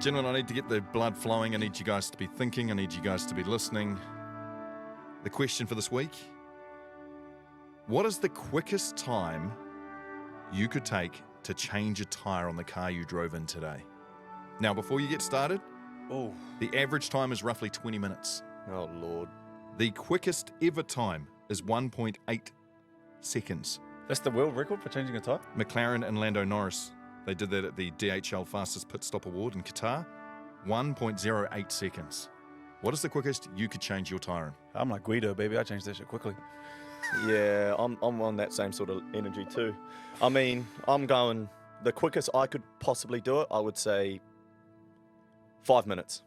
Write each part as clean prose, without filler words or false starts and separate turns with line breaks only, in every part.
Gentlemen, I need to get the blood flowing. I need you guys to be thinking. I need you guys to be listening. The question for this week: what is the quickest time you could take to change a tyre on the car you drove in today? Now, before you get started, the average time is roughly 20 minutes.
Oh, Lord.
The quickest ever time is 1.8 seconds.
That's the world record for changing a tyre?
McLaren and Lando Norris, they did that at the DHL Fastest Pit Stop Award in Qatar. 1.08 seconds. What is the quickest you could change your tyre in?
I'm like Guido, baby. I changed that shit quickly.
Yeah, I'm on that same sort of energy too. I mean, I'm going, the quickest I could possibly do it, I would say 5 minutes.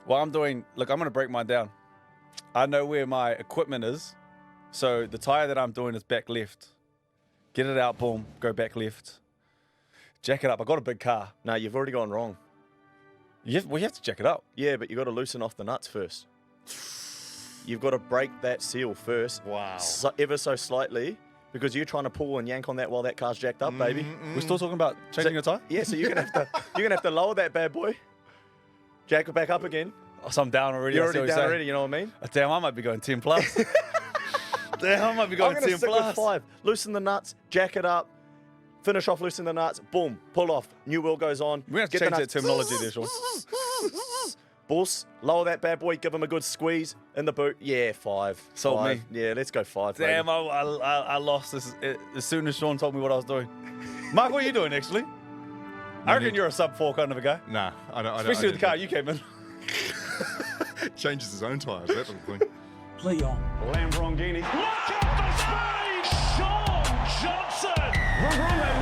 Well, I'm going to break mine down. I know where my equipment is. So the tyre that I'm doing is back left. Get it out, boom, go back left. Jack it up. I got a big car.
No, you've already gone wrong.
We have to jack it up.
Yeah, but you've got to loosen off the nuts first. You've got to break that seal first.
Wow.
Ever so slightly, because you're trying to pull and yank on that while that car's jacked up, baby.
We're still talking about changing a tyre?
Yeah, so you're gonna have to lower that bad boy, jack it back up again.
Oh, so I'm down already.
You're already down already. You know what I mean?
Damn, I might be going 10 plus. Damn, I might be going
I'm gonna
10
stick
plus.
with 5. Loosen the nuts, jack it up, finish off loosening the nuts, boom, pull off. New wheel goes on.
We're going to change that terminology there, Shaun.
Boss, lower that bad boy, give him a good squeeze in the boot. Yeah, 5.
Sold
5.
me.
Yeah, let's go 5.
Damn,
baby.
I lost this as soon as Shaun told me what I was doing. Marc, what are you doing, actually? I reckon you're a sub-4 kind of a guy.
Nah, I don't.
Especially with the car you came in.
Changes his own tyres, that little thing.
Play on.
Lamborghini. Look at the speed! Shaun Johnson! Aguero!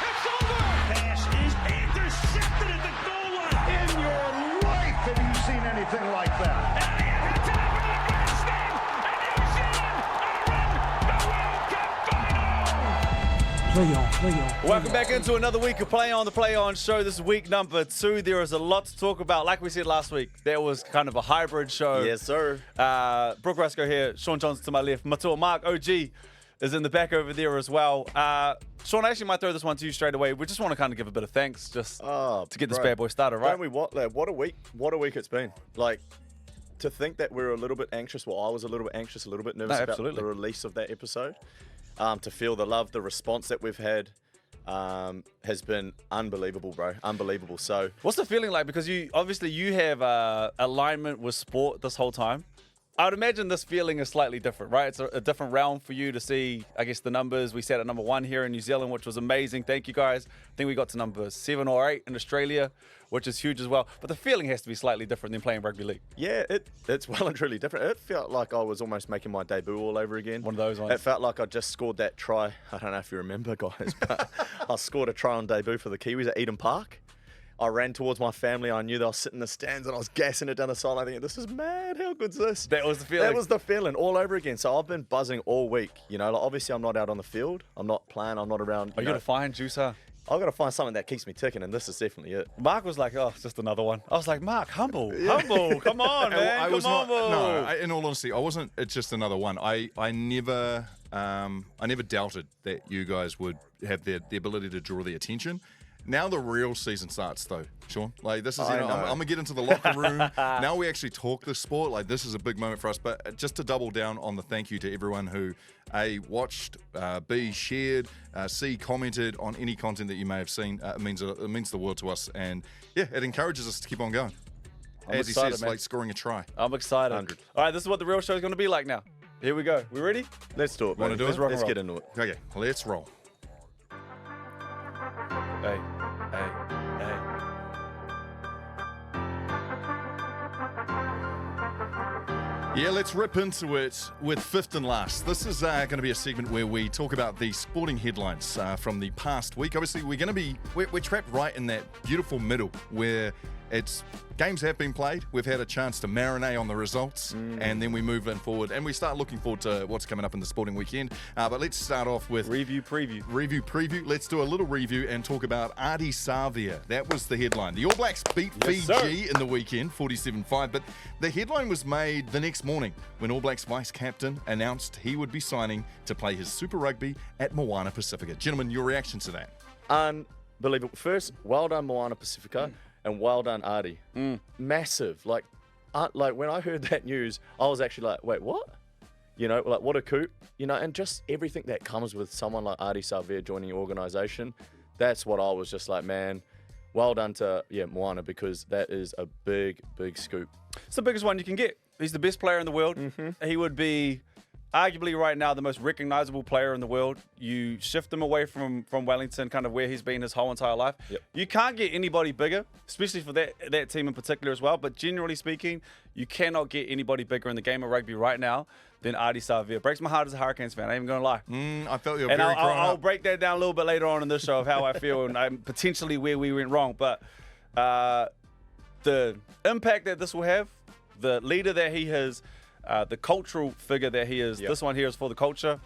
It's over! Pass is intercepted at the goal line. In your life have you seen anything like that? Elliott hits it over the grandstand, and New Zealand are in the World Cup final!
Play on. Play on.
Welcome back into another week of Play On, the Play On show. This is week number 2. There is a lot to talk about. Like we said last week, that was kind of a hybrid show.
Yes, sir.
Brook, Ruscoe here, Shaun Johnson to my left. Matua, Marc, OG is in the back over there as well. Shaun, I actually might throw this one to you straight away. We just want to kind of give a bit of thanks just to get this bad boy started, right?
Don't we? What a week! What a week it's been. Like, to think that we're a little bit anxious. Well, I was a little bit anxious, a little bit nervous about the release of that episode. To feel the love, the response that we've had has been unbelievable, bro. Unbelievable. So,
what's the feeling like? Because you have alignment with sport this whole time. I would imagine this feeling is slightly different, right? It's a different realm for you to see, I guess, the numbers. We sat at number 1 here in New Zealand, which was amazing. Thank you, guys. I think we got to number 7 or 8 in Australia, which is huge as well. But the feeling has to be slightly different than playing rugby league.
yeah, it's well and truly different. It felt like I was almost making my debut all over again.
One of those ones.
It felt like I just scored that try. I don't know if you remember, guys, but I scored a try on debut for the Kiwis at Eden Park. I ran towards my family. I knew they were sitting in the stands and I was gassing it down the side. I think, this is mad. How good's this?
That was the feeling.
That was the feeling all over again. So I've been buzzing all week. You know, like obviously I'm not out on the field. I'm not playing. I'm not around.
Are you going to find juice, huh?
I've got to find something that keeps me ticking, and this is definitely it.
Marc was like, oh, it's just another one. I was like, Marc, humble. Come on, man.
I was
Come on,
not.
bro.
No, in all honesty, I wasn't. It's just another one. I never doubted that you guys would have the ability to draw the attention. Now the real season starts, though, Shaun. Like, this is, I'm going to get into the locker room. Now we actually talk this sport. Like, this is a big moment for us. But just to double down on the thank you to everyone who, A, watched, B, shared, C, commented on any content that you may have seen. It means the world to us. And, yeah, it encourages us to keep on going. As he says, it's like scoring a try.
I'm excited.
100.
All right, this is what the real show is going to be like now. Here we go. We ready?
Let's do it,
Wanna
baby.
do it?
Let's
Rock and roll.
get into it.
Okay, let's roll.
Hey.
Yeah, let's rip into it with fifth and last. This is going to be a segment where we talk about the sporting headlines from the past week. Obviously, we're trapped right in that beautiful middle where games have been played. We've had a chance to marinate on the results, and then we move in forward, and we start looking forward to what's coming up in the sporting weekend. But let's start off with
Review preview.
Let's do a little review and talk about Ardie Savea. That was the headline. The All Blacks beat
Yes,
Fiji in the weekend, 47-5, but the headline was made the next morning when All Blacks vice captain announced he would be signing to play his Super Rugby at Moana, Pasifika. Gentlemen, your reaction to that?
Unbelievable. First, well done Moana Pasifika, and well done Ardie. Massive. Like when I heard that news, I was actually like, wait, what? You know, like what a coup. You know, and just everything that comes with someone like Ardie Savea joining your organisation. That's what I was just like, man, well done to Moana, because that is a big, big scoop.
It's the biggest one you can get. He's the best player in the world. He would be arguably right now the most recognizable player in the world. You shift him away from Wellington, kind of where he's been his whole entire life.
Yep.
You can't get anybody bigger, especially for that team in particular as well. But generally speaking, you cannot get anybody bigger in the game of rugby right now than Ardie Savea. Breaks my heart as a Hurricanes fan. I ain't even going to lie.
I felt you were
and
very
I'll break that down a little bit later on in this show of how I feel and potentially where we went wrong. But the impact that this will have, the leader that he is, the cultural figure that he is, this one here is for the culture.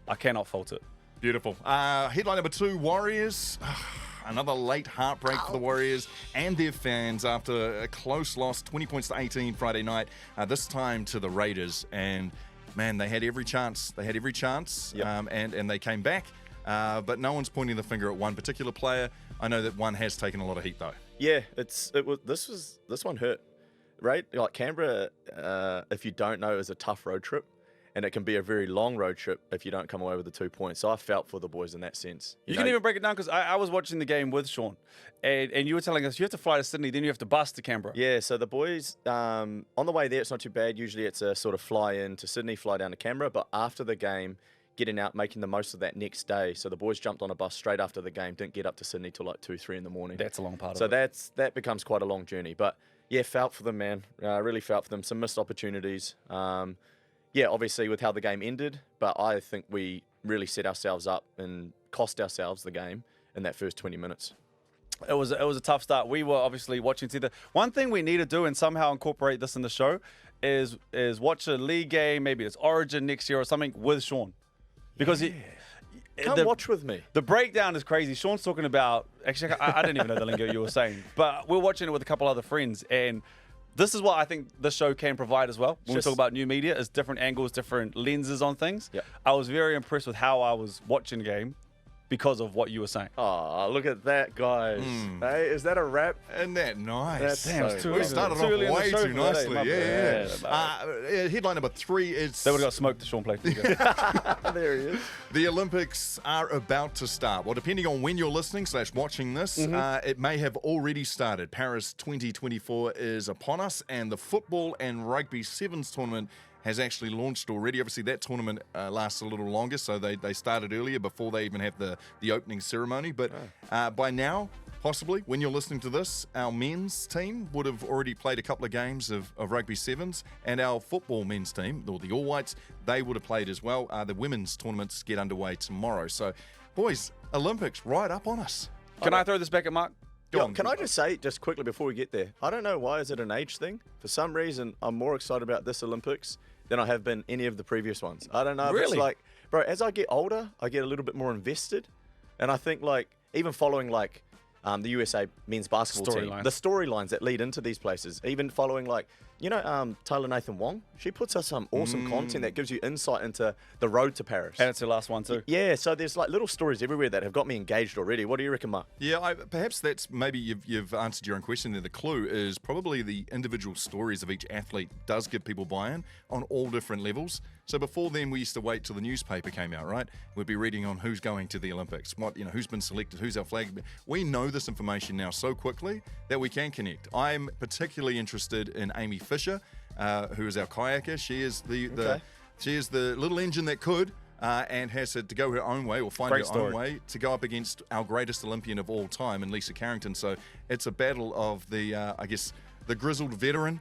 I cannot fault it.
Beautiful. Headline number 2, Warriors. Another late heartbreak for the Warriors and their fans after a close loss, 20 points to 18 Friday night, this time to the Raiders. And, man, they had every chance. And they came back. But no one's pointing the finger at one particular player. I know that one has taken a lot of heat, though.
Yeah, this one hurt. Right? Like Canberra, if you don't know, is a tough road trip. And it can be a very long road trip if you don't come away with the 2 points. So I felt for the boys in that sense.
You can even break it down, because I was watching the game with Shaun. And you were telling us you have to fly to Sydney, then you have to bus to Canberra.
Yeah, so the boys, on the way there, it's not too bad. Usually it's a sort of fly in to Sydney, fly down to Canberra. But after the game, getting out, making the most of that next day. So the boys jumped on a bus straight after the game, didn't get up to Sydney till like 2, 3 in the morning.
That's a long part of
it. So that becomes quite a long journey. But yeah, felt for them, man. Really felt for them. Some missed opportunities. Obviously with how the game ended, but I think we really set ourselves up and cost ourselves the game in that first 20 minutes.
It was a tough start. We were obviously watching together. One thing we need to do and somehow incorporate this in the show is watch a league game, maybe it's Origin next year or something, with Shaun. Because
Come watch with me.
The breakdown is crazy. Shaun's talking about, actually, I didn't even know the lingo you were saying, but we're watching it with a couple other friends, and this is what I think this show can provide as well. When we talk about new media, is different angles, different lenses on things.
Yep.
I was very impressed with how I was watching the game because of what you were saying.
Oh, look at that, guys. Hey, is that a wrap?
Isn't that nice?
That's
Damn,
so
We started off way too nicely. Headline number 3 is...
They would have got smoked to Shaun played.
There he is.
The Olympics are about to start. Well, depending on when you're listening / watching this, it may have already started. Paris 2024 is upon us, and the football and rugby sevens tournament has actually launched already. Obviously, that tournament lasts a little longer, so they started earlier before they even have the opening ceremony. But by now, possibly, when you're listening to this, our men's team would have already played a couple of games of rugby sevens, and our football men's team, or the All Whites, they would have played as well. The women's tournaments get underway tomorrow. So, boys, Olympics right up on us.
Can I throw this back at Marc?
Can I just say, just quickly before we get there, I don't know why is it an age thing. For some reason, I'm more excited about this Olympics than I have been any of the previous ones. I don't know if it's like, bro, as I get older, I get a little bit more invested. And I think like, even following like the USA men's basketball team, the storylines that lead into these places, even following like, you know, Tyler Nathan Wong, she puts us some awesome content that gives you insight into the road to Paris.
And it's her last one too.
Yeah, so there's like little stories everywhere that have got me engaged already. What do you reckon, Marc?
Yeah, perhaps that's maybe you've answered your own question there. The clue is probably the individual stories of each athlete does give people buy-in on all different levels. So before then, we used to wait till the newspaper came out, right? We'd be reading on who's going to the Olympics, who's been selected, who's our flag. We know this information now so quickly that we can connect. I'm particularly interested in Amy Fisher, who is our kayaker. She is the little engine that could. And has had to go her own way or find her own way to go up against our greatest Olympian of all time, and Lisa Carrington. So it's a battle of the, the grizzled veteran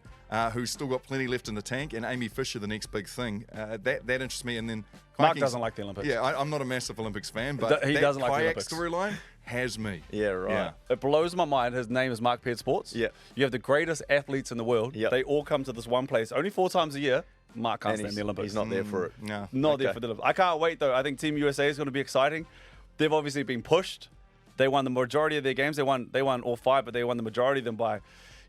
who's still got plenty left in the tank, and Amy Fisher, the next big thing. That interests me. And then
Marc doesn't like the Olympics.
Yeah, I'm not a massive Olympics fan, but
he doesn't like the
kayak
Olympics
storyline has me.
Yeah, right.
Yeah.
It blows my mind. His name is Marc Peard Sports.
Yeah.
You have the greatest athletes in the world.
Yep.
They all come to this one place only 4 times a year. Marc can't
And
stand the Olympics.
he's not there for it.
No.
Not there
Okay.
for the Olympics. I can't wait, though. I think Team USA is going to be exciting. They've obviously been pushed. They won the majority of their games. They won all 5, but they won the majority of them by,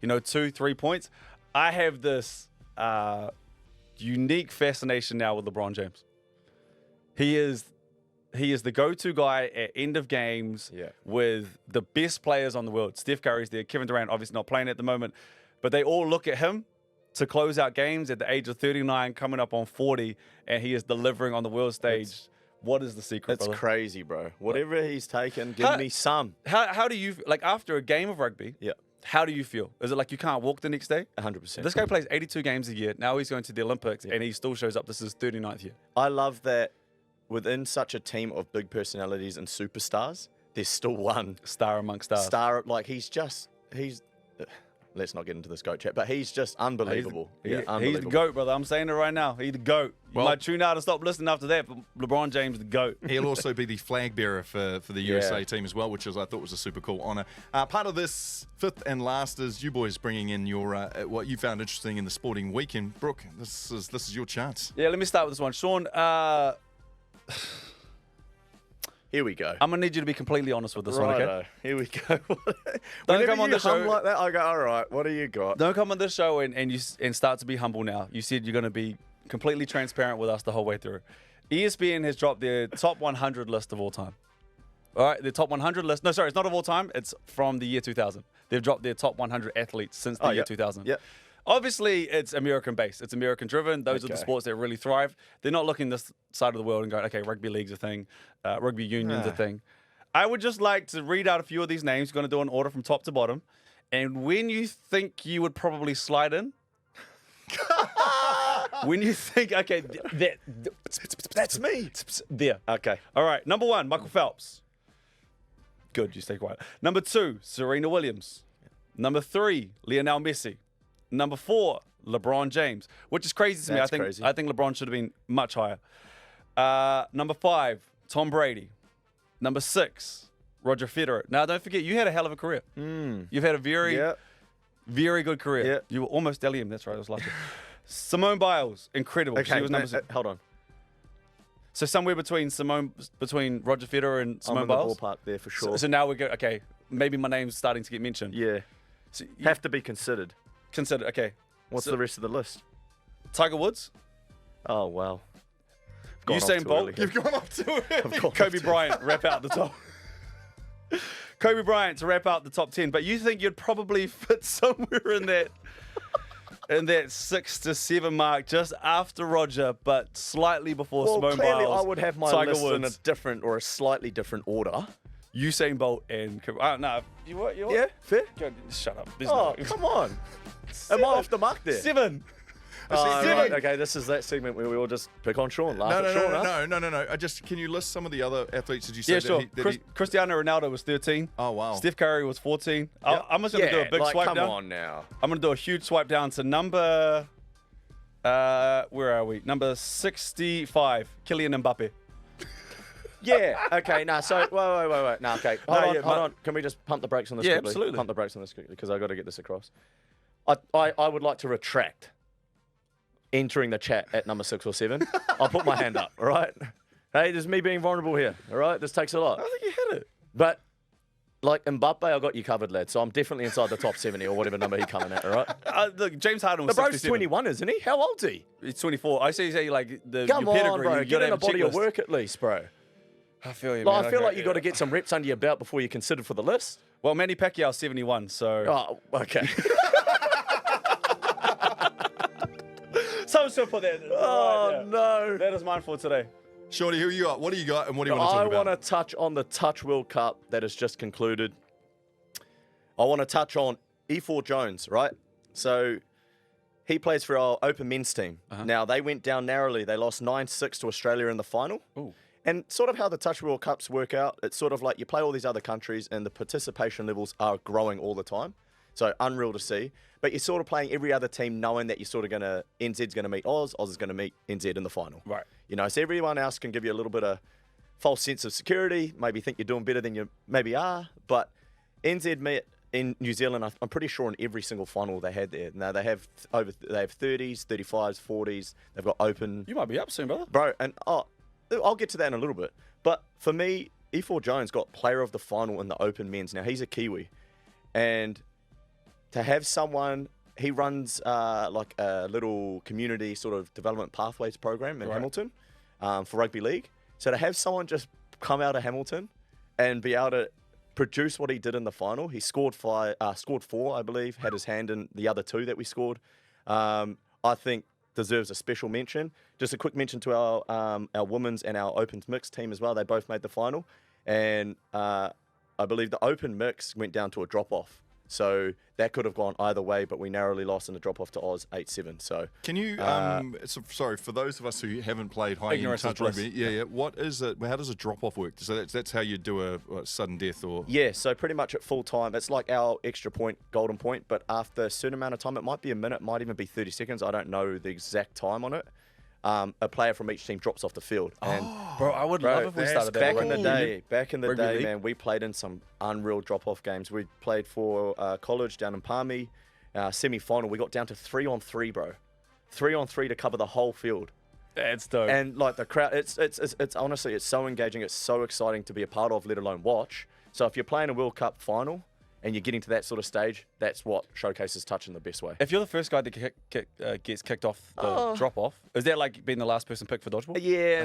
2-3 points. I have this unique fascination now with LeBron James. He is the go-to guy at end of games with the best players on the world. Steph Curry's there. Kevin Durant obviously not playing at the moment, but they all look at him to close out games at the age of 39, coming up on 40, and he is delivering on the world stage. What is the secret,
It's
brother?
crazy, bro. Whatever he's taken, give me some.
How do you, like, after a game of rugby,
Yeah,
how do you feel? Is it like you can't walk the next day?
100%.
This guy plays 82 games a year. Now he's going to the Olympics, and he still shows up. This is his 39th year.
I love that within such a team of big personalities and superstars, there's still one
Star amongst stars.
star. Like, he's let's not get into this GOAT chat, but he's just unbelievable.
He's
unbelievable.
the GOAT, brother. I'm saying it right now. He's the GOAT. You
Well-
might tune out and stop listening after that, but LeBron James, the GOAT.
He'll also be the flag bearer for the USA team as well, which I thought was a super cool honour. Part of this fifth and last is you boys bringing in your what you found interesting in the sporting weekend. Brook, this is your chance.
Yeah, let me start with this one. Shaun,
Here we go.
I'm going to need you to be completely honest with this one, okay?
Righto. Here we go.
Don't come on the show.
like that, I go, all right, what do you got?
Don't come on this show and start to be humble now. You said you're going to be completely transparent with us the whole way through. ESPN has dropped their top 100 list of all time. All right, the top 100 list. No, sorry, it's not of all time. It's from the year 2000. They've dropped their top 100 athletes since the year 2000.
Yep.
Obviously, it's American-based. It's American-driven. Those are the
Okay.
sports that really thrive. They're not looking this side of the world and going, okay, rugby league's a thing, rugby union's a thing. I would just like to read out a few of these names. You're going to do an order from top to bottom. And when you think you would probably slide in, when you think, okay,
That's me.
there.
Okay.
All right, number 1, Michael Phelps. Good, you stay quiet. Number 2, Serena Williams. Number 3, Lionel Messi. Number 4, LeBron James, which is crazy to me.
That's crazy.
I think LeBron should have been much higher. Number 5, Tom Brady. Number 6, Roger Federer. Now, don't forget, you had a hell of a career. You've had a very,
Yeah.
very good career.
Yeah.
You were almost LM. That's right. I was lucky. Simone Biles, incredible.
Okay,
She was number 6.
hold on.
So somewhere between Roger Federer and
I'm
Simone
in the
Biles.
ballpark there for sure.
So now we go. Okay, maybe my name's starting to get mentioned.
yeah.
So you
Have to be considered.
consider. Okay,
What's
So-
the rest of the list?
Tiger Woods,
Oh, wow. Gone off
Usain
too
Bolt,
early here.
You've gone up to it.
Kobe Bryant, wrap out the top. Kobe Bryant to wrap out the top 10. But you think you'd probably fit somewhere in that 6 to 7 mark, just after Roger, but slightly before
Well,
Simone
clearly
Biles.
I would have my
Tiger
list in a
Woods,
different or a slightly different order.
Usain Bolt, and Kobe. No, you what? You what?
Yeah, fair.
Go, shut up. There's
Oh,
no-
come on. Am I off the mark there?
7.
Oh,
Seven.
right. Okay, this is that segment where we all just pick on Shaun, laugh at Shaun, huh?
No. Can you list some of the other athletes? Did you say
Yeah,
that
sure.
he-
Cristiano Ronaldo was 13.
Oh, wow.
Steph Curry was 14. I'm just going to do a big
like,
swipe
come
down.
on now.
I'm going to do a huge swipe down to number, where are we? Number 65, Kylian Mbappe.
Yeah, okay, no, so, wait. No, okay, hold on. Can we just pump the brakes on this
Yeah,
quickly?
absolutely.
Pump the brakes on this quickly, because I've got to get this across. I would like to retract entering the chat at number 6 or 7. I'll put my hand up, all right? Hey, this is me being vulnerable here, all right? This takes a lot.
I think you hit it.
But, like, Mbappe, I got you covered, lad, so I'm definitely inside the top 70 or whatever number he's coming at, all right?
Look, James Harden
The
was
bro's
67.
21, isn't he? How old's he?
He's 24. I say like the
Come
your
on,
pedigree.
bro,
You
get
gotta
in a
have
body of
checklist.
work at least, bro.
I feel you,
Like,
man.
I feel
Okay,
like you got to get some reps under your belt before you're considered for the list.
Well, Manny Pacquiao 71, so.
Oh, okay.
So simple there.
Oh, no.
That is mine for today.
Shorty, who you got? What do you got, and what do you want to
I
talk about?
want to touch on the Touch World Cup that has just concluded. I want to touch on E4 Jones, right? So he plays for our Open Men's team. Now, they went down narrowly. They lost 9-6 to Australia in the final.
Ooh.
And sort of how the Touch World Cups work out, it's sort of like you play all these other countries and the participation levels are growing all the time. So unreal to see. But you're sort of playing every other team knowing that you're sort of going to, NZ's going to meet Oz is going to meet NZ in the final.
Right.
You know, so everyone else can give you a little bit of false sense of security, maybe think you're doing better than you maybe are. But NZ met in New Zealand, I'm pretty sure in every single final they had there. Now they have 30s, 35s, 40s. They've got open.
You might be up soon, brother.
Bro, and I'll get to that in a little bit. But for me, E4 Jones got player of the final in the open men's. Now he's a Kiwi, and to have someone, he runs like a little community sort of development pathways program in Hamilton for rugby league. So to have someone just come out of Hamilton and be able to produce what he did in the final, he scored 4, I believe, had his hand in the other 2 that we scored. I think deserves a special mention. Just a quick mention to our women's and our opens mixed team as well. They both made the final, and I believe the open mix went down to a drop-off. So that could have gone either way, but we narrowly lost in a drop-off to Oz 8-7. So
can you, sorry, for those of us who haven't played high-end touch rugby, what is it? How does a drop-off work? So that's how you do a sudden death, or? Yeah, so pretty much at full time, it's like our extra point, golden point, but after a certain amount of time, it might be a minute, might even be 30 seconds. I don't know the exact time on it. A player from each team drops off the field. And
bro, I would love if we started that.
Back in the day, man, we played in some unreal drop-off games. We played for college down in Palmy. Semi-final, we got down to 3-on-3, bro. 3-on-3 to cover the whole field.
That's dope.
And like the crowd, it's honestly, it's so engaging. It's so exciting to be a part of, let alone watch. So if you're playing a World Cup final and you're getting to that sort of stage, that's what showcases touch in the best way.
If you're the first guy that gets kicked off the drop-off, is that like being the last person picked for dodgeball?
Yeah,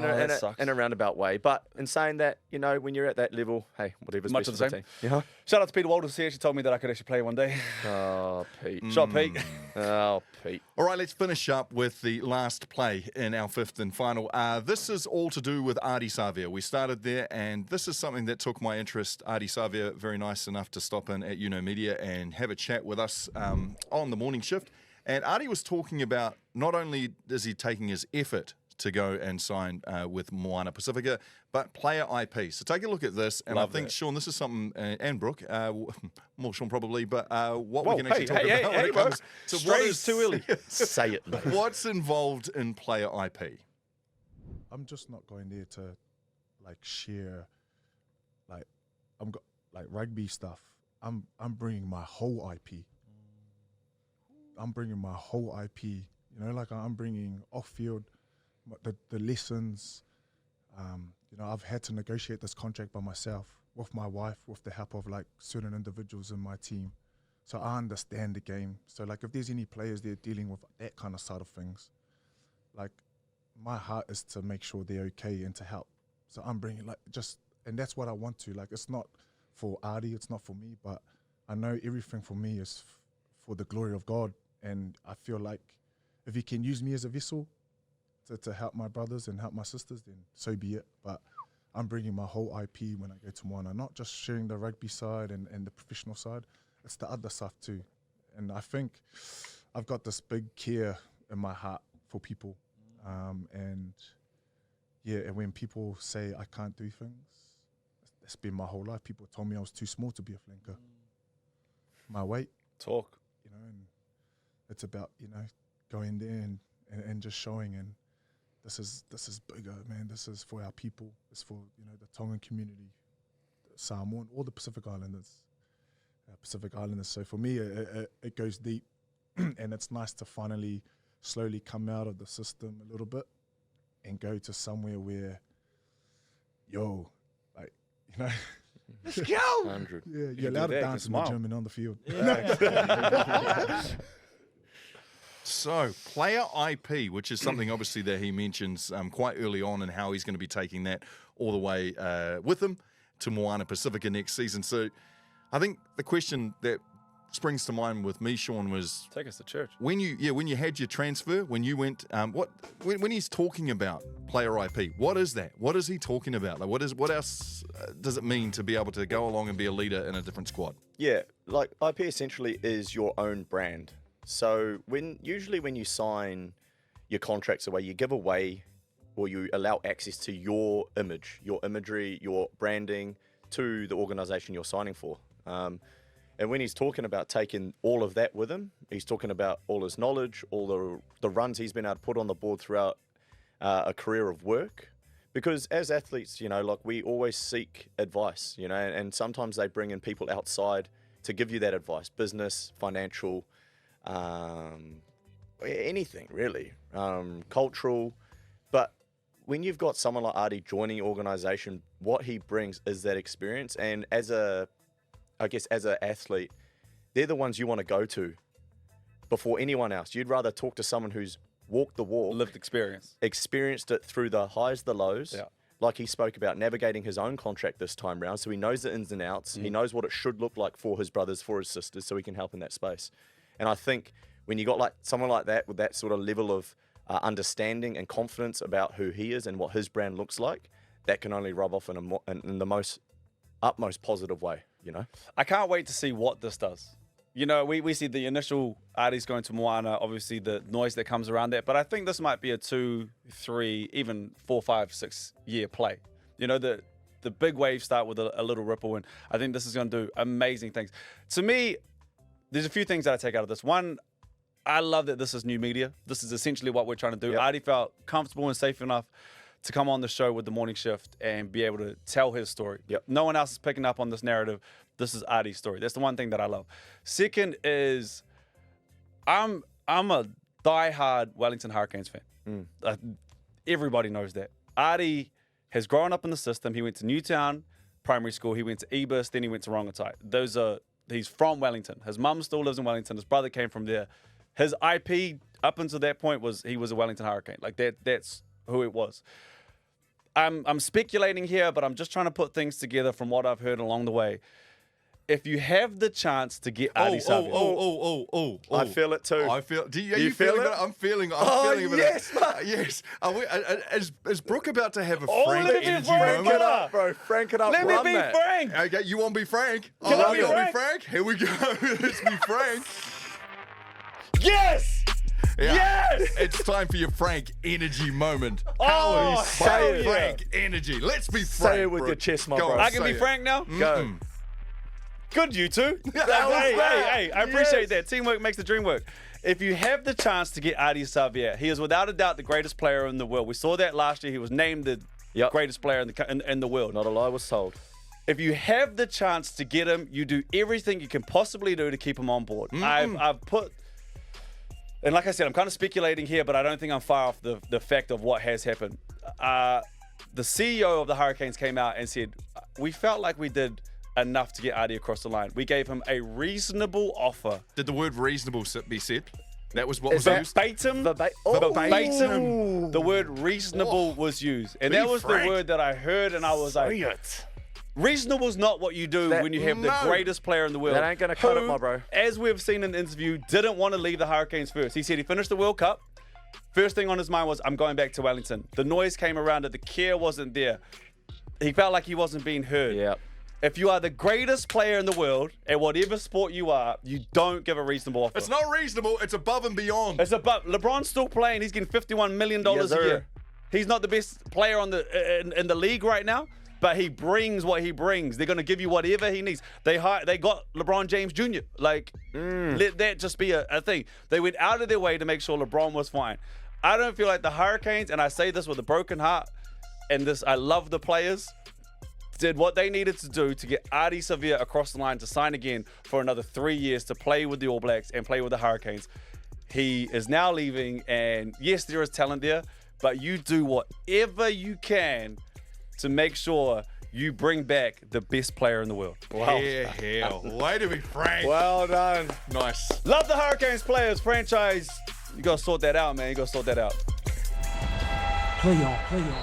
in a roundabout way. But in saying that, you know, when you're at that level, hey, whatever's
much
best
of
for
the
the
same.
team. Yeah.
Shout out to Peter Walters. He actually told me that I could actually play one day.
Oh, Pete.
Shot, Pete.
Oh, Pete.
All right, let's finish up with the last play in our 5th and final. This is all to do with Ardie Savea. We started there, and this is something that took my interest. Ardie Savea, very nice enough to stop in at Media and have a chat with us on the morning shift. And Ardie was talking about not only is he taking his effort to go and sign with Moana Pasifika, but player IP. So take a look at this, and
Love
I think,
that.
Shaun, this is something, and Brook, more Shaun probably, but what we can
hey,
actually talk about when it
bro.
comes to what
Strays
is
too early.
Say it, mate.
what's involved in player IP.
I'm just not going there to like share like rugby stuff. I'm bringing my whole IP. I'm bringing my whole IP. You know, like I'm bringing off field the lessons. You know, I've had to negotiate this contract by myself with my wife, with the help of like certain individuals in my team. So I understand the game. So like if there's any players there dealing with that kind of side of things, like my heart is to make sure they're okay and to help. So I'm bringing and that's what I want to. Like it's not for Ardie, it's not for me, but I know everything for me is for the glory of God. And I feel like if he can use me as a vessel to help my brothers and help my sisters, then so be it. But I'm bringing my whole IP when I go to Moana, not just sharing the rugby side and the professional side, it's the other stuff too. And I think I've got this big care in my heart for people. And when people say I can't do things, it's been my whole life. People told me I was too small to be a flanker. My weight.
Talk.
You know, and it's about, you know, going there and just showing, and this is bigger, man. This is for our people. It's for, you know, the Tongan community, the Samoan, all the Pacific Islanders. So for me, it goes deep, and it's nice to finally slowly come out of the system a little bit and go to somewhere where, you know,
let's go.
100.
Yeah, you're allowed to dance in the gym and on the field.
So, player IP, which is something obviously that he mentions quite early on, and how he's going to be taking that all the way with him to Moana Pasifika next season. So, I think the question that springs to mind with me, Shaun, was
Take us to church.
when you had your transfer, when you went, when he's talking about player IP, what is that? What is he talking about? Like, what else does it mean to be able to go along and be a leader in a different squad?
Yeah, like IP essentially is your own brand. So usually when you sign your contracts away, you give away or you allow access to your image, your imagery, your branding to the organization you're signing for. And when he's talking about taking all of that with him, he's talking about all his knowledge, all the runs he's been able to put on the board throughout a career of work. Because as athletes, like we always seek advice, and sometimes they bring in people outside to give you that advice, business, financial, anything really, cultural. But when you've got someone like Ardie joining your organization, what he brings is that experience. And as an athlete, they're the ones you want to go to before anyone else. You'd rather talk to someone who's walked the walk,
lived experience,
experienced it through the highs, the lows.
Yeah.
Like he spoke about navigating his own contract this time round. So he knows the ins and outs. He knows what it should look like for his brothers, for his sisters, so he can help in that space. And I think when you got like someone like that with that sort of level of understanding and confidence about who he is and what his brand looks like, that can only rub off in the most utmost positive way,
I can't wait to see what this does. We see the initial Ardie's going to Moana, obviously the noise that comes around that, but I think this might be a 2, 3, even 4, 5, 6 year play. The big waves start with a little ripple, and I think this is going to do amazing things. To me, there's a few things that I take out of this. One, I love that this is new media. This is essentially what we're trying to do.
Yep.
Ardie felt comfortable and safe enough to come on the show with the morning shift and be able to tell his story.
Yep.
No one else is picking up on this narrative. This is Ardie's story. That's the one thing that I love. Second is I'm a diehard Wellington Hurricanes fan. Everybody knows that. Ardie has grown up in the system. He went to Newtown Primary School. He went to Ebus. Then he went to Rongotai. He's from Wellington. His mum still lives in Wellington. His brother came from there. His IP up until that point was he was a Wellington Hurricane. Like that's who it was. I'm speculating here, but I'm just trying to put things together from what I've heard along the way. If you have the chance to get Ardie Savea,
I feel it too.
I feel. Are
you feel
feeling
it?
I'm feeling.
Yes,
yes. Is Brook about to have a Frank
let me
energy
frank
moment?
it up.
bro. Frank it up.
let me
run
be
that.
frank.
Okay, you want to be Frank?
Can I be
wanna
Frank?
be Frank? Here we go. Let's be Frank.
Yes!
Yeah.
Yes!
It's time for your Frank energy moment.
Oh, hell yeah.
Frank energy. Let's be Frank.
Say it with
bro.
your chest, my
Go
bro.
on,
I can
say
be
it.
frank now?
Go.
Good, you two. Hey, I appreciate that. Teamwork makes the dream work. If you have the chance to get Ardie Savea, he is without a doubt the greatest player in the world. We saw that last year. He was named the greatest player in the world.
Not a lie was told.
If you have the chance to get him, you do everything you can possibly do to keep him on board. I've put... And like I said, I'm kind of speculating here, but I don't think I'm far off the fact of what has happened. The CEO of the Hurricanes came out and said, we felt like we did enough to get Ardie across the line. We gave him a reasonable offer.
Did the word reasonable be said? That was what was used?
Verbatim. Verbatim. The word reasonable was used. And
Be
that was
frank.
the word that I heard, and I was like, reasonable's not what you do when you have the greatest player in the world.
That ain't gonna cut it,
who,
my bro.
As we've seen in the interview, didn't want to leave the Hurricanes first. He said he finished the World Cup. First thing on his mind was, I'm going back to Wellington. The noise came around it. The care wasn't there. He felt like he wasn't being heard.
Yeah.
If you are the greatest player in the world at whatever sport you are, you don't give a reasonable offer.
It's not reasonable. It's above and beyond.
It's above. LeBron's still playing. He's getting $51 million
Yes,
a
sir.
year. He's not the best player in the league right now, but he brings what he brings. They're going to give you whatever he needs. They got LeBron James Jr. Let that just be a thing. They went out of their way to make sure LeBron was fine. I don't feel like the Hurricanes, and I say this with a broken heart, and this, I love the players, did what they needed to do to get Ardie Savea across the line to sign again for another 3 years to play with the All Blacks and play with the Hurricanes. He is now leaving, and yes, there is talent there, but you do whatever you can to make sure you bring back the best player in the world.
Wow. Yeah. Way to be Frank.
Well done.
Nice.
Love the Hurricanes players, franchise. You got to sort that out, man. You got to sort that out.
Play on.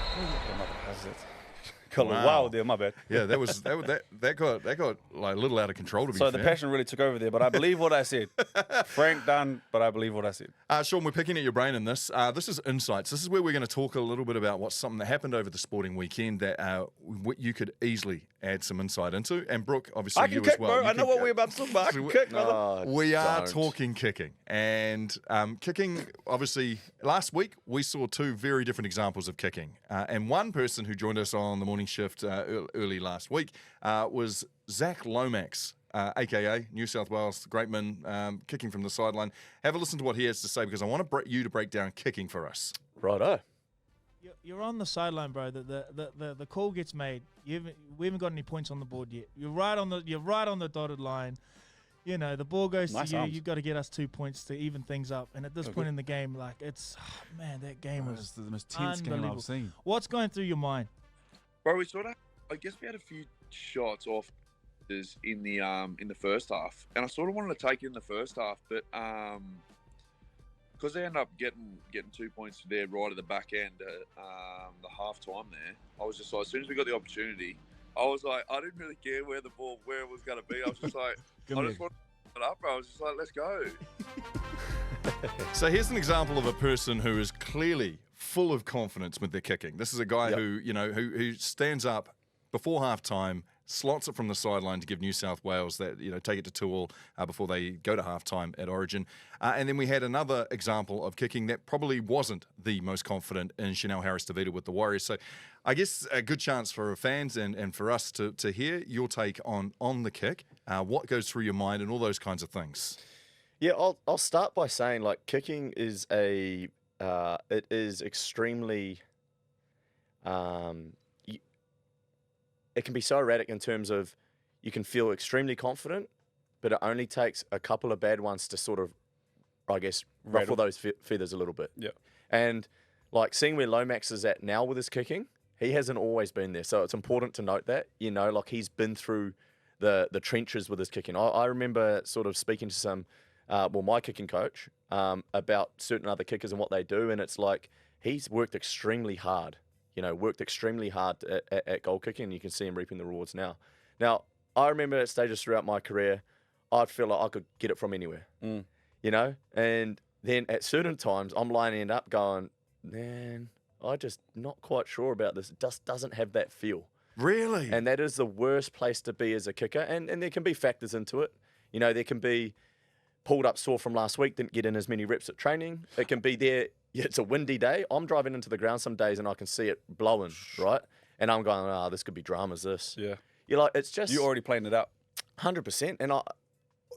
Got a little wild there, my bad.
Yeah, that got like a little out of control to be
So
fair.
the passion really took over there, but I believe what I said. Frank done, but I believe what I said.
Shaun, we're picking at your brain in this. This is Insights. This is where we're going to talk a little bit about what's something that happened over the sporting weekend that you could easily add some insight into. And Brook, obviously
I can
you
kick,
as well.
bro.
You
I know
can-
what we're about to talk about. I can kick, brother.
We are
don't.
talking kicking. And kicking, obviously, last week we saw two very different examples of kicking. And one person who joined us on the morning shift early last week was Zach Lomax, a.k.a. New South Wales greatman, kicking from the sideline. Have a listen to what he has to say because I want you to break down kicking for us.
Righto.
You're on the sideline, bro. The call gets made. We haven't got any points on the board yet. You're right on the dotted line. You know, the ball goes to you. You've got to get us 2 points to even things up. And at this point in the game, like, it's, man, that game was
the most tense game I've seen.
What's going through your mind?
Bro, I guess we had a few shots off in the first half. And I sort of wanted to take it in the first half, but because they ended up getting 2 points there right at the back end at the half time there, I was just like, as soon as we got the opportunity, I was like, I didn't really care where it was going to be. I was just like, I just wanted to put it up, bro. I was just like, let's go.
So here's an example of a person who is clearly full of confidence with their kicking. This is a guy who stands up before half time, slots it from the sideline to give New South Wales that, take it to 2-2 before they go to halftime at Origin. And then we had another example of kicking that probably wasn't the most confident in Chanel Harris-Tavita with the Warriors. So I guess a good chance for fans and for us to hear your take on the kick, what goes through your mind and all those kinds of things.
Yeah, I'll start by saying, like, kicking is it is extremely it can be so erratic in terms of you can feel extremely confident, but it only takes a couple of bad ones to sort of, I guess, ruffle those feathers a little bit.
Yeah.
And, like, seeing where Lomax is at now with his kicking, he hasn't always been there. So it's important to note that, like, he's been through the trenches with his kicking. I remember sort of speaking to some, my kicking coach about certain other kickers and what they do, and it's like he's worked extremely hard. At goal kicking, and you can see him reaping the rewards now. Now, I remember at stages throughout my career, I'd feel like I could get it from anywhere, and then at certain times, I'm lining up going, man, I'm just not quite sure about this. It just doesn't have that feel.
Really?
And that is the worst place to be as a kicker, and there can be factors into it. There can be pulled up sore from last week, didn't get in as many reps at training. It can be there. Yeah, it's a windy day. I'm driving into the ground some days and I can see it blowing, right? And I'm going, this could be dramas, this.
Yeah.
You're like, it's just...
You're already playing it out.
100%. And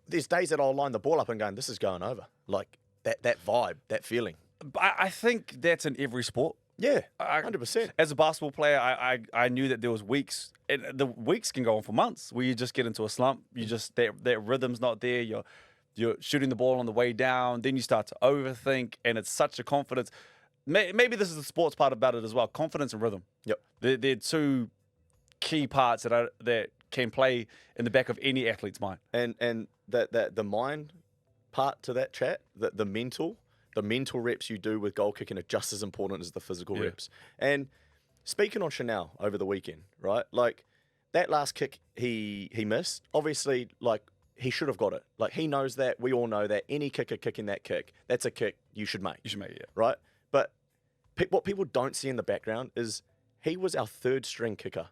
there's days that I'll line the ball up and going, this is going over. Like, that vibe, that feeling.
I think that's in every sport.
Yeah, 100%.
As a basketball player, I knew that there was weeks, and the weeks can go on for months, where you just get into a slump. You just, that rhythm's not there. You're shooting the ball on the way down, then you start to overthink, and it's such a confidence. Maybe this is the sports part about it as well, confidence and rhythm.
Yep.
They're two key parts that can play in the back of any athlete's mind.
And the mind part to that chat, the mental reps you do with goal kicking are just as important as the physical reps. And speaking on Chanel over the weekend, right? Like, that last kick he missed, obviously, like, he should have got it. Like, he knows that. We all know that. Any kicker kicking that kick, that's a kick you should make.
You should make it, yeah.
Right? But what people don't see in the background is he was our third string kicker.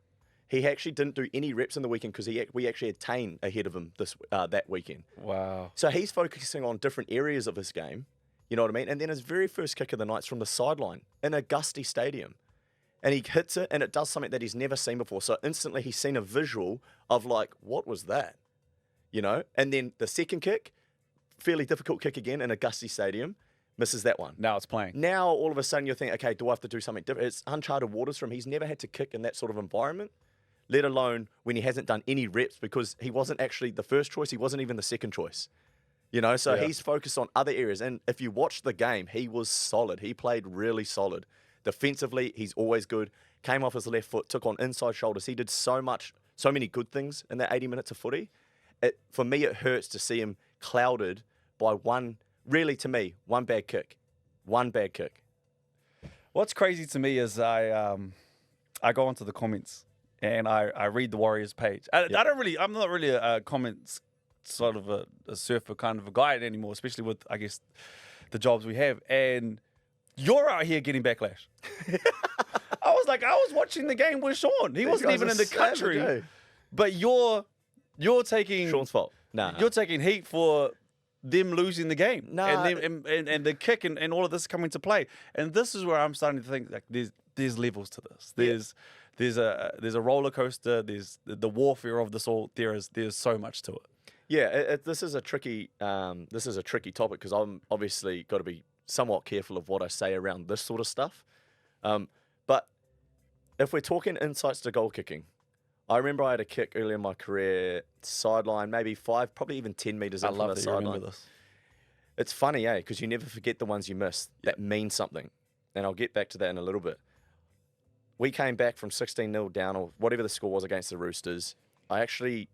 He actually didn't do any reps in the weekend because we actually had Tane ahead of him that weekend.
Wow.
So he's focusing on different areas of his game. You know what I mean? And then his very first kick of the night's from the sideline in a gusty stadium. And he hits it, and it does something that he's never seen before. So instantly he's seen a visual of, like, what was that? And then the second kick, fairly difficult kick again in a gusty stadium, misses that one.
Now it's playing.
Now, all of a sudden, you're thinking, okay, do I have to do something different? It's uncharted waters for him. He's never had to kick in that sort of environment, let alone when he hasn't done any reps, because he wasn't actually the first choice. He wasn't even the second choice. So he's focused on other areas. And if you watch the game, he was solid. He played really solid. Defensively, he's always good. Came off his left foot, took on inside shoulders. He did so many good things in that 80 minutes of footy. For me, it hurts to see him clouded by one bad kick. One bad kick.
What's crazy to me is I go onto the comments and I read the Warriors page. I'm not really a comments sort of a surfer kind of a guy anymore, especially with, I guess, the jobs we have. And you're out here getting backlash. I was watching the game with Shaun. He wasn't even in the country. But you're taking
Shaun's fault.
You're taking heat for them losing the game.
Nah.
And the kick and all of this coming to play. And this is where I'm starting to think, like, there's levels to this. There's a roller coaster. There's the warfare of this all. There's so much to it.
Yeah, this is a tricky topic because I'm obviously got to be somewhat careful of what I say around this sort of stuff. if we're talking insights to goal kicking, I remember I had a kick early in my career, sideline, maybe 5, probably even 10 metres in from the sideline.
This.
It's funny, because you never forget the ones you missed that mean something. And I'll get back to that in a little bit. We came back from 16-0 down, or whatever the score was against the Roosters. I actually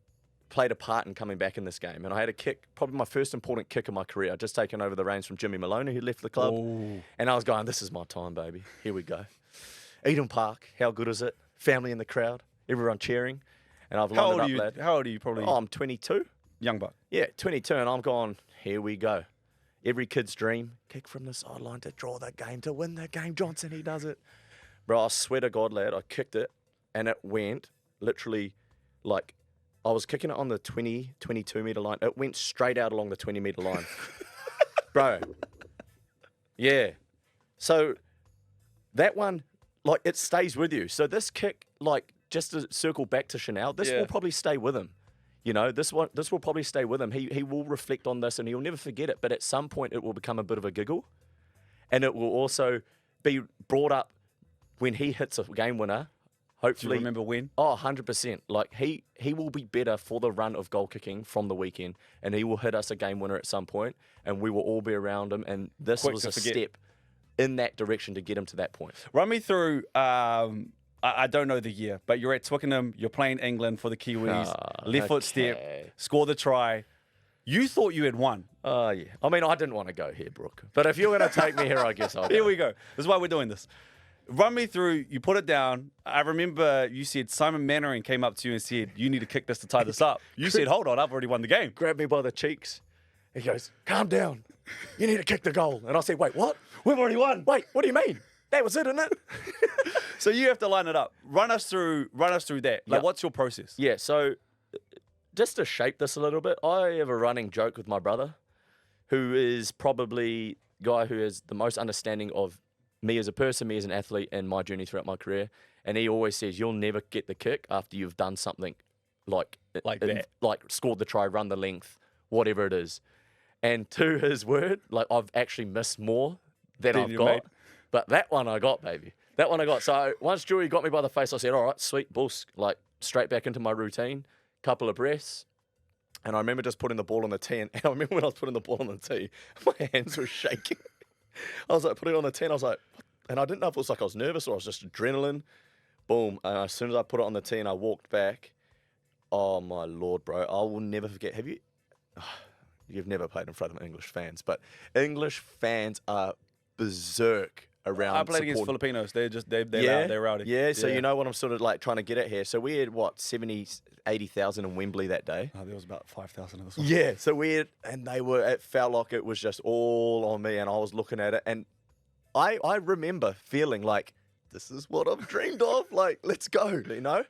played a part in coming back in this game. And I had a kick, probably my first important kick of my career. I'd just taken over the reins from Jimmy Maloney, who left the club.
Ooh.
And I was going, this is my time, baby. Here we go. Eden Park, how good is it? Family in the crowd, everyone cheering. And I've lined it up, lad.
How old are you? Probably.
Oh, I'm 22.
Young buck.
Yeah, 22. And I'm going, here we go. Every kid's dream, kick from the sideline to draw the game, to win the game. Johnson, he does it. Bro, I swear to God, lad, I kicked it, and it went literally like I was kicking it on the 22 metre line. It went straight out along the 20 metre line. Bro. Yeah. So that one, like, it stays with you. So this kick, like, just to circle back to Chanel, this will probably stay with him. You know, this will probably stay with him. He will reflect on this and he'll never forget it. But at some point, it will become a bit of a giggle. And it will also be brought up when he hits a game winner. Hopefully.
Do you remember when?
Oh, 100%. Like, he will be better for the run of goal kicking from the weekend. And he will hit us a game winner at some point. And we will all be around him. And this was a step in that direction to get him to that point.
Run me through... I don't know the year, but you're at Twickenham, you're playing England for the Kiwis, left foot step, score the try. You thought you had won.
Oh, yeah. I mean, I didn't want to go here, Brook. But if you're going to take me here, I guess I'll go.
Here we go. This is why we're doing this. Run me through, you put it down. I remember you said Simon Mannering came up to you and said, you need to kick this to tie this up. You said, hold on, I've already won the game.
Grabbed me by the cheeks. He goes, calm down. You need to kick the goal. And I said, wait, what? We've already won. Wait, what do you mean? That was it, isn't it?
So you have to line it up. Run us through that. Like, what's your process?
Yeah, so just to shape this a little bit, I have a running joke with my brother, who is probably the guy who has the most understanding of me as a person, me as an athlete, and my journey throughout my career. And he always says, you'll never get the kick after you've done something like that. Like scored the try, run the length, whatever it is. And to his word, like, I've actually missed more than I've got. Mate. But that one I got, baby. That one I got. So once Julie got me by the face, I said, all right, sweet, boss. Like, straight back into my routine, couple of breaths. And I remember just putting the ball on the tee. And I remember when I was putting the ball on the tee, my hands were shaking. I was like, putting it on the tee, and I was like, what? And I didn't know if it was like I was nervous or I was just adrenaline. Boom. And as soon as I put it on the tee and I walked back, oh, my Lord, bro. I will never forget. Have you... You've never played in front of English fans, but English fans are berserk around.
I played against Filipinos. They're loud, they're rowdy.
Yeah, so you know what I'm sort of like trying to get at here. So we had, 80,000 in Wembley that day.
Oh, there was about 5,000 of this one.
Yeah, so it felt like it was just all on me, and I was looking at it, and I remember feeling like, this is what I've dreamed of, like, let's go, you know?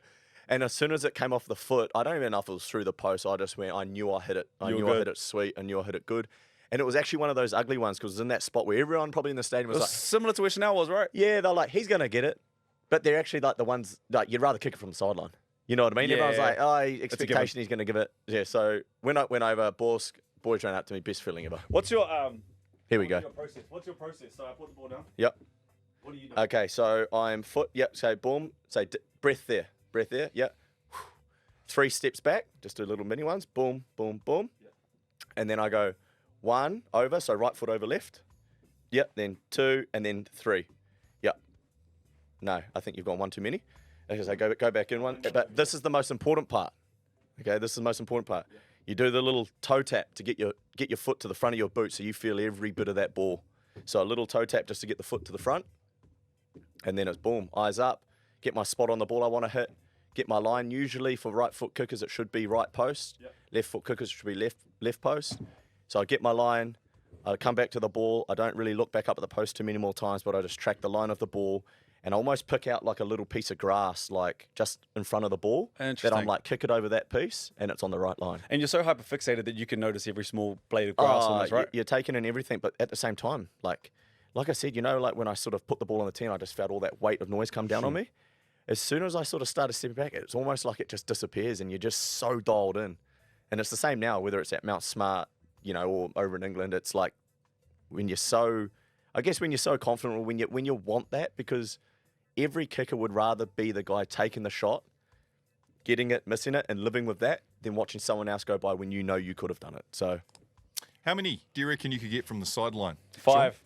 And as soon as it came off the foot, I don't even know if it was through the post, I just went, I knew I hit it. I hit it sweet, I knew I hit it good. And it was actually one of those ugly ones because it was in that spot where everyone probably in the stadium was like...
similar to where Chanel was, right?
Yeah, they're like, he's going to get it. But they're actually like the ones, like, you'd rather kick it from the sideline. You know what I mean?
Yeah.
Everyone's like, expectation he's going to give it. Yeah, so when I went over, boys ran up to me, best feeling ever.
What's your...
Here we go.
What's your process? So I put the ball down.
Yep.
What do you do?
Okay, so I'm foot, yep, so boom, so breath there, yep. 3 steps back, just do little mini ones, boom, boom, boom. Yep. And then I go 1 over, so right foot over left. Yep, then 2, and then 3. Yep. No, I think you've gone 1 too many. Okay, so go back in one. But this is the most important part. Okay, this is the most important part. Yep. You do the little toe tap to get your foot to the front of your boot so you feel every bit of that ball. So a little toe tap just to get the foot to the front. And then it's boom, eyes up, get my spot on the ball I want to hit, get my line. Usually for right foot kickers, it should be right post. Yep. Left foot kickers should be left post. So I get my line, I come back to the ball. I don't really look back up at the post too many more times, but I just track the line of the ball and I almost pick out like a little piece of grass, like just in front of the ball. That I'm like, kick it over that piece and it's on the right line.
And you're so hyper-fixated that you can notice every small blade of grass almost, right?
You're taking in everything, but at the same time, like I said, you know, like when I sort of put the ball on the tee, I just felt all that weight of noise come down on me. As soon as I sort of started stepping back, it's almost like it just disappears and you're just so dialed in. And it's the same now, whether it's at Mount Smart, you know, or over in England, it's like when you're so confident or when you want that, because every kicker would rather be the guy taking the shot, getting it, missing it, and living with that than watching someone else go by when you know you could have done it. So,
how many do you reckon you could get from the sideline?
5.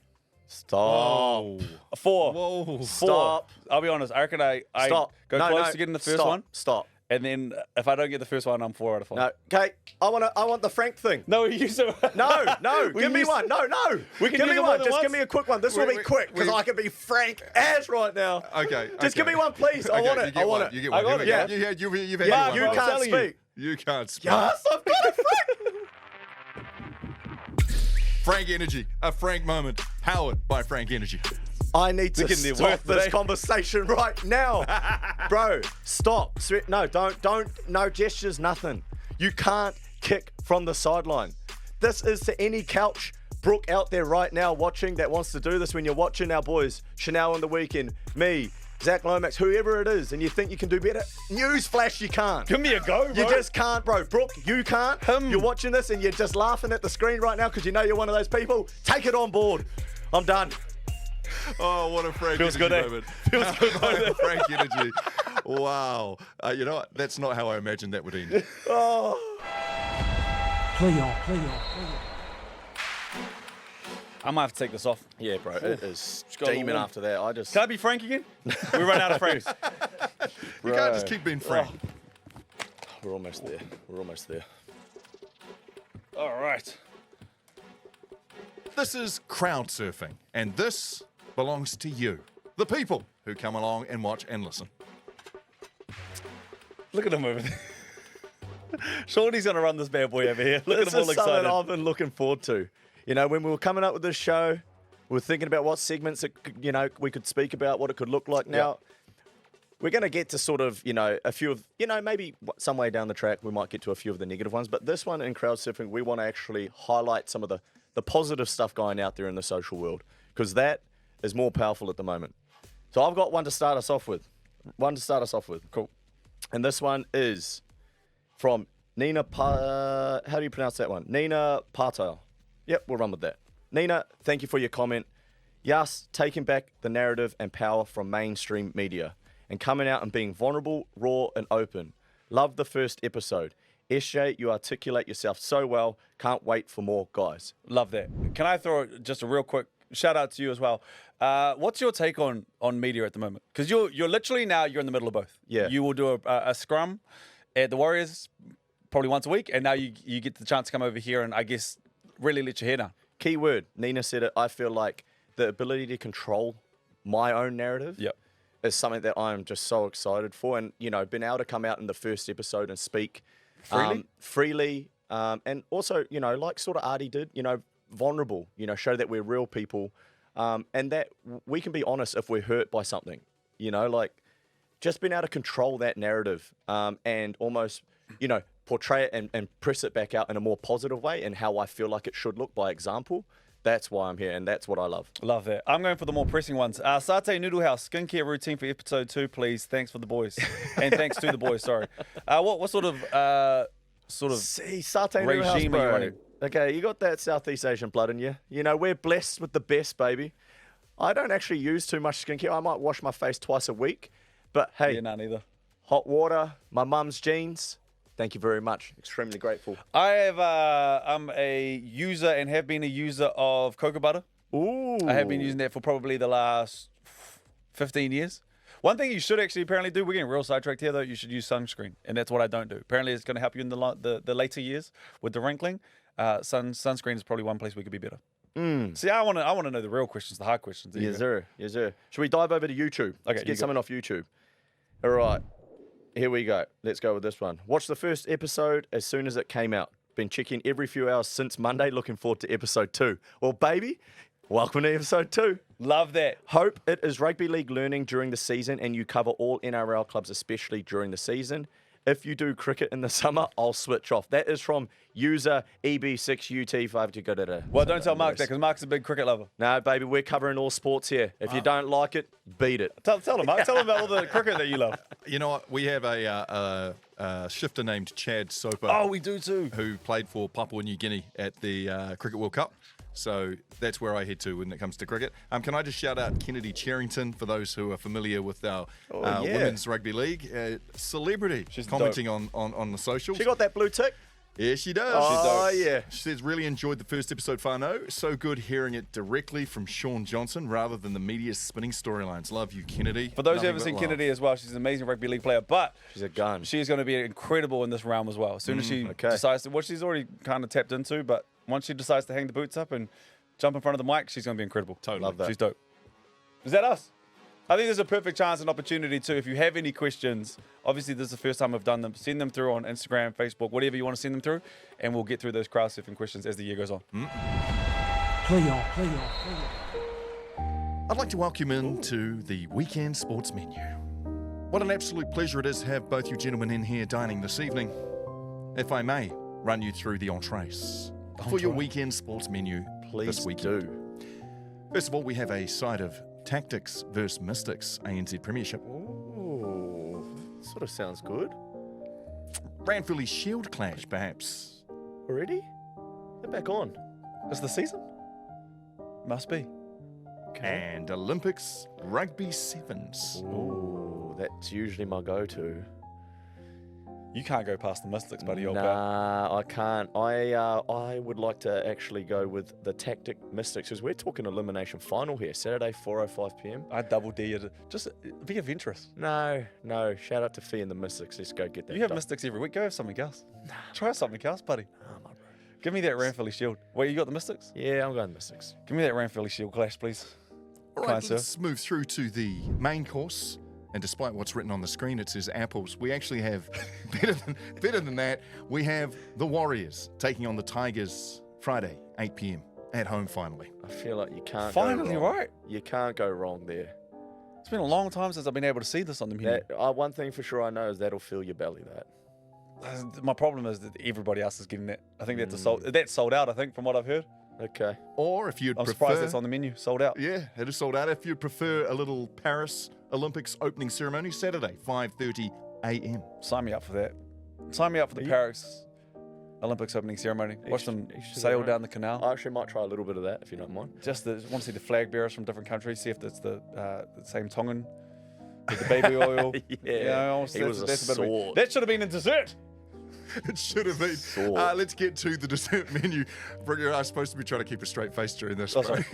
Stop.
Whoa.
4.
Whoa.
4.
Stop.
I'll be honest. I reckon I
Stop.
go
No,
close
no.
to getting the first
Stop.
one.
Stop.
And then if I don't get the first one, I'm 4 out of 5.
No. Okay. I want the Frank thing.
No, you so
No.
We
Give me
used-
one. No.
We can
give
use
me
them
one.
more than
Just
once?
give me a quick one. This will be quick because I can be Frank as right now.
Okay.
Just give me one, please. I want it. I want it.
You get
I
one.
got
Here
it.
we go. You've had
Marc,
one.
You
I'm
can't
telling you.
speak.
You can't speak.
Yes, I've got it, Frank.
Frank Energy. A Frank moment. Powered by Frank Energy.
I need to
Getting their
stop
worth
this
today.
conversation right now. Bro, stop. No, don't, no gestures, nothing. You can't kick from the sideline. This is to any couch Brook out there right now watching that wants to do this. When you're watching our boys, Chanel on the weekend, me, Zach Lomax, whoever it is, and you think you can do better, newsflash, you can't.
Give me a go, bro.
You just can't, bro. Brook, you can't. You're watching this and you're just laughing at the screen right now because you know you're one of those people. Take it on board. I'm done.
Oh, what a Frank
Feels
Energy
good, eh?
moment.
Feels good,
What a Frank Energy. Wow. You know what? That's not how I imagined that would end.
Oh.
Play on.
I might have to take this off.
Yeah, bro. It is
got a
steaming
little-
after that. I just.
Can I be Frank again? We run out of Franks.
You can't just keep being Frank.
We're almost there. We're almost there.
All right.
This is crowd surfing, and this belongs to you, the people who come along and watch and listen.
Look at him over there. Shaunie's going to run this bad boy over here. Look
This
at him all
is something
excited.
I've been looking forward to. You know, when we were coming up with this show, we were thinking about what segments we could speak about, what it could look like. Now, we're going to get to sort of, a few of, maybe some way down the track, we might get to a few of the negative ones. But this one in crowd surfing, we want to actually highlight some of the positive stuff going out there in the social world, because that is more powerful at the moment. So I've got one to start us off with. Cool. And this one is from Nina, how do you pronounce that one? Nina Patel. Yep, we'll run with that. Nina, thank you for your comment. Yes, taking back the narrative and power from mainstream media and coming out and being vulnerable, raw, and open. Love the first episode. SJ, you articulate yourself so well. Can't wait for more, guys.
Love that. Can I throw just a real quick shout out to you as well? What's your take on media at the moment? Because you're literally now you're in the middle of both.
Yeah.
You will do a scrum at the Warriors probably once a week, and now you get the chance to come over here and I guess really let your hair down.
Key word, Nina said it. I feel like the ability to control my own narrative is something that I'm just so excited for. And, being able to come out in the first episode and speak freely, and also, like sort of Ardie did, vulnerable, show that we're real people, and that we can be honest if we're hurt by something, like just being able to control that narrative, and almost, portray it and press it back out in a more positive way and how I feel like it should look by example. That's why I'm here, and that's what I love.
Love that. I'm going for the more pressing ones. Satay Noodle House, skincare routine for episode 2, please. Thanks for the boys. And thanks to the boys, sorry. What sort of
See, Satay Noodle House,
regime are you
bro.
running?
Okay, you got that Southeast Asian blood in you. We're blessed with the best, baby. I don't actually use too much skincare. I might wash my face twice a week. But hey,
Yeah, none either.
hot water, my mum's jeans. Thank you very much. Extremely grateful.
I'm a user and have been a user of cocoa butter.
Ooh.
I have been using that for probably the last 15 years. One thing you should actually apparently do, we're getting real sidetracked here though, you should use sunscreen. And that's what I don't do. Apparently it's going to help you in the later years with the wrinkling. Sunscreen is probably one place we could be better. See, I want to know the real questions, the hard questions. There you
Yes,
go.
sir. Yes, sir. Should we dive over to YouTube? Let's
you
get
go.
something off YouTube. All right. Here we go. Let's go with this one. Watch the first episode as soon as it came out. Been checking every few hours since Monday. Looking forward to episode 2. Well, baby, welcome to episode 2.
Love that.
Hope it is rugby league learning during the season and you cover all NRL clubs, especially during the season. If you do cricket in the summer, I'll switch off. That is from user EB6UT5.
Well, don't tell Marc that because Marc's a big cricket lover.
No, baby, we're covering all sports here. If you don't like it, beat it.
Tell him, Marc. Tell him about all the cricket that you love.
You know what? We have a shifter named Chad Soper.
Oh, we do too.
Who played for Papua New Guinea at the Cricket World Cup. So that's where I head to when it comes to cricket. Can I just shout out Kennedy Cherrington for those who are familiar with our Women's Rugby League? Celebrity. She's commenting on the socials.
She got that blue tick?
Yeah, she does.
Oh, yeah.
She says, really enjoyed the first episode, whānau. So good hearing it directly from Shaun Johnson rather than the media's spinning storylines. Love you, Kennedy.
For those who haven't seen Kennedy as well, she's an amazing rugby league player, but
she's a gun.
She's going to be incredible in this realm as well. As soon as she decides to, she's already kind of tapped into, but once she decides to hang the boots up and jump in front of the mic, she's going to be incredible.
Totally.
Love that.
She's dope. Is that us? I think there's a perfect chance and opportunity too. If you have any questions, obviously this is the first time we've done them. Send them through on Instagram, Facebook, whatever you want to send them through, and we'll get through those crowd surfing questions as the year goes on.
Play on.
I'd like to welcome into the weekend sports menu. What an absolute pleasure it is to have both you gentlemen in here dining this evening. If I may, run you through the entrees for your weekend sports menu this weekend.
Do.
First of all, we have a side of Tactics versus Mystics ANZ Premiership.
Ooh, sort of sounds good.
Ranfurly Shield clash, perhaps.
Already? They're back on.
Is the season? Must be.
Okay.
And Olympics Rugby Sevens.
Ooh, that's usually my go-to.
You can't go past the Mystics, buddy. Old pal.
Nah, I can't. I would like to actually go with the Tactic Mystics because we're talking elimination final here. Saturday, 4:05 p.m.
I double D you to just be adventurous.
No. Shout out to Fee and the Mystics. Let's go get that.
You have
done.
Mystics every week. Go have something else. Try something else, buddy.
Oh, my bro.
Give me that Ranfurly Shield. Wait, you got the Mystics?
Yeah, I'm going Mystics.
Give me that Ranfurly Shield clash, please.
All right, let's move through to the main course. And despite what's written on the screen, it says apples. We actually have better than that. We have the Warriors taking on the Tigers Friday, 8 p.m. at home finally.
I feel like you can't
Finally,
go wrong.
right?
You can't go wrong there.
It's been a long time since I've been able to see this on the menu.
One thing for sure I know is that'll fill your belly, that.
My problem is that everybody else is getting that. I think that's sold out, I think, from what I've heard.
Okay.
Or if you'd
I'm
prefer...
surprised it's on the menu. Sold out.
Yeah, it is sold out. If you'd prefer a little Paris Olympics opening ceremony, Saturday, 5:30 a.m.
Sign me up for that. Sign me up for the Paris Olympics opening ceremony. Watch them sail down the canal.
I actually might try a little bit of that, if you don't mind.
Just want to see the flag bearers from different countries, see if it's the same Tongan with the baby oil.
Yeah, he was a sword.
That should have been in dessert.
It should have been. Let's get to the dessert menu. Brook, you're supposed to be trying to keep a straight face during this.
Sorry.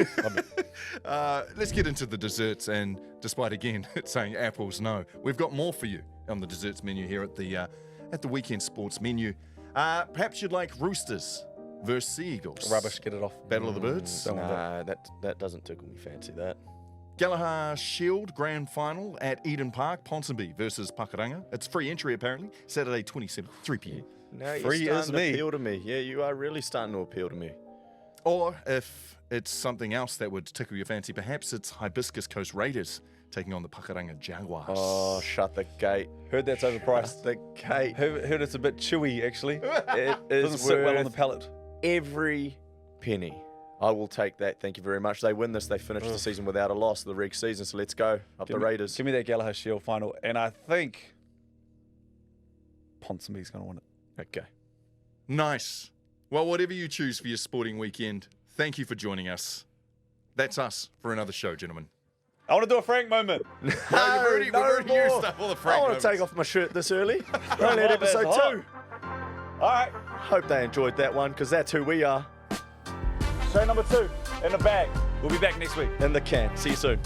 Let's get into the desserts, and despite again it saying apples, no, we've got more for you on the desserts menu here at the weekend sports menu. Perhaps you'd like Roosters versus Sea Eagles.
Rubbish. Get it off.
Battle of the Birds.
Nah, that doesn't tickle me fancy. That.
Gallagher Shield Grand Final at Eden Park, Ponsonby versus Pakuranga. It's free entry apparently. Saturday 27, 3 p.m.
No,
free
you're
is
starting
me.
to appeal to me. Yeah, you are really starting to appeal to me.
Or if it's something else that would tickle your fancy, perhaps it's Hibiscus Coast Raiders taking on the Pakuranga Jaguars.
Oh, shut the gate.
Heard that's overpriced.
Shut the gate.
Heard it's a bit chewy, actually.
It is
Doesn't sit well on the palate.
Every penny. I will take that. Thank you very much. They win this. They finish the season without a loss, the reg season. So let's go. The Raiders.
Give me that Gallagher Shield final. And I think Ponsonby's going to win it.
Okay.
Nice. Well, whatever you choose for your sporting weekend, thank you for joining us. That's us for another show, gentlemen.
I want to do a Frank moment.
We've already used up all the Frank
I want
moments.
to take off my shirt this early. We're only at episode 2.
All right.
Hope they enjoyed that one because that's who we are.
Show number 2 in the bag. We'll be back next week.
In the can. See you soon.